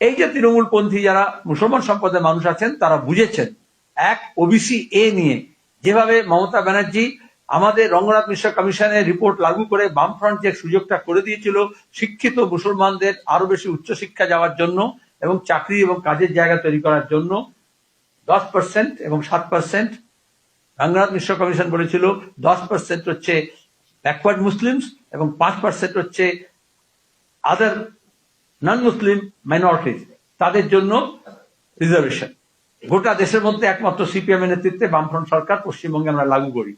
এই যে তৃণমূলপন্থী যারা মুসলমান সম্প্রদায়ের মানুষ আছেন তারা বুঝেছেন এক ওবিসি এ নিয়ে যেভাবে মমতা ব্যানার্জি আমাদের রঙ্গনাথ মিশ্র কমিশনের রিপোর্ট লাগু করে বামফ্রন্ট যে সুযোগটা করে দিয়েছিল শিক্ষিত মুসলমানদের আরো বেশি উচ্চশিক্ষা যাওয়ার জন্য এবং চাকরি এবং কাজের জায়গা তৈরি করার জন্য 10% এবং 7%। রঙ্গনাথ মিশ্র কমিশন বলেছিল 10% হচ্ছে ব্যাকওয়ার্ড মুসলিমস এবং 5% হচ্ছে আদার নন মুসলিম মাইনরিটিজ, তাদের জন্য রিজার্ভেশন। গোটা দেশের মধ্যে একমাত্র সিপিএম এর নেতৃত্বে বামফ্রন্ট সরকার পশ্চিমবঙ্গে আমরা লাগু করি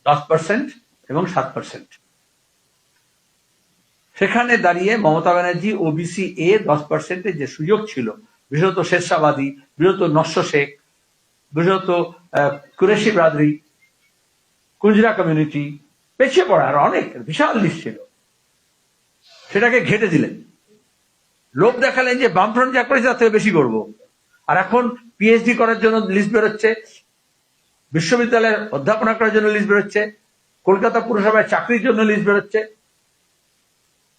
10% এবং 7%। সেখানে দাঁড়িয়ে মমতা ব্যানার্জি ওবিসি এ 10%-এর যে সুযোগ ছিল, বিশেষত শেরশাবাদী, বিশেষত নস্য শেখ, বিশেষত কুরেশি ব্রাদারি, কুঞ্জরা কমিউনিটি, পেছিয়ে পড়া আর অনেক বিশাল লিস্ট ছিল, সেটাকে ঘেটে দিলেন। লোক দেখালেন যে বামফ্রন্ট যা করেছে তার থেকে বেশি করবো। আর এখন পিএইচডি করার জন্য লিস্ট বেরোচ্ছে, বিশ্ববিদ্যালয়ের অধ্যাপনা করার জন্য লিস্ট বেরোচ্ছে, কলকাতা পুরসভায় চাকরির জন্য লিস্ট বেরোচ্ছে,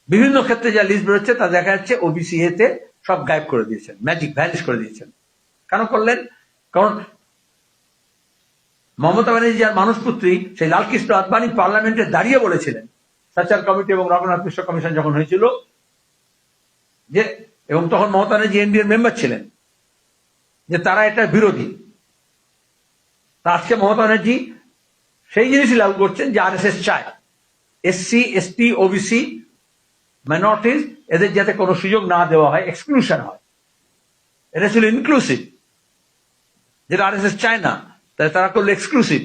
বিভিন্ন ক্ষেত্রে যা লিস্ট বেরোচ্ছে তা দেখা যাচ্ছে ওবিসি এতে সব গায়েব করে দিয়েছেন, ম্যাজিক ভ্যানিশ করে দিয়েছেন। কেন করলেন? কারণ মমতা ব্যানার্জি যার মানুষপুত্রী সেই লালকৃষ্ণ আদবানি পার্লামেন্টে দাঁড়িয়ে বলেছিলেন, সাচার কমিটি এবং রঘুনাথ মিশ্র কমিশন যখন হয়েছিল, যে এবং তখন মমতা ব্যানার্জি এনডিএর মেম্বার ছিলেন, যে তারা এটার বিরোধী। আজকে মমতা ব্যানার্জি সেই জিনিসই লাগু করছেন যে আরএসএস চায় এসসি এসটি ওবিসি মাইনরিটিজ এদের যাতে কোনো সুযোগ না দেওয়া হয়, এক্সক্লুশন হয়। এটা ছিল ইনক্লুসিভ, যেটা আরএসএস চায় না, তাই তারা করলো এক্সক্লুসিভ।